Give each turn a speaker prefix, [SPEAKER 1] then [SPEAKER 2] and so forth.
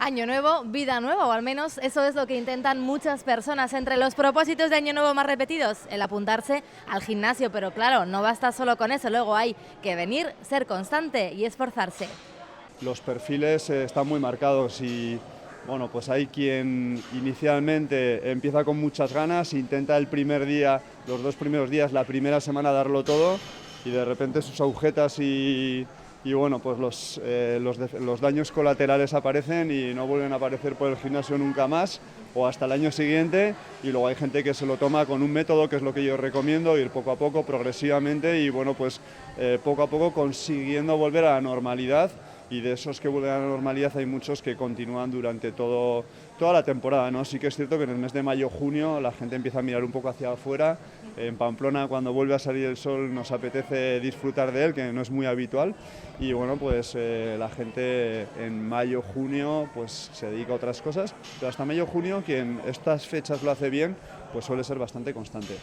[SPEAKER 1] Año nuevo, vida nueva, o al menos eso es lo que intentan muchas personas. Entre los propósitos de Año Nuevo más repetidos, el apuntarse al gimnasio, pero claro, no basta solo con eso, luego hay que venir, ser constante y esforzarse.
[SPEAKER 2] Los perfiles están muy marcados y bueno, pues hay quien inicialmente empieza con muchas ganas, intenta el primer día, los 2 primeros días, la primera semana darlo todo y de repente sus agujetas y bueno, pues los daños colaterales aparecen y no vuelven a aparecer por el gimnasio nunca más o hasta el año siguiente, y luego hay gente que se lo toma con un método que es lo que yo recomiendo, ir poco a poco, progresivamente y bueno, pues poco a poco consiguiendo volver a la normalidad. Y de esos que vuelven a la normalidad hay muchos que continúan durante toda la temporada, ¿no? Sí que es cierto que en el mes de mayo-junio la gente empieza a mirar un poco hacia afuera. En Pamplona, cuando vuelve a salir el sol, nos apetece disfrutar de él, que no es muy habitual. Y bueno, pues la gente en mayo-junio pues se dedica a otras cosas, pero hasta mayo-junio quien estas fechas lo hace bien, pues suele ser bastante constante.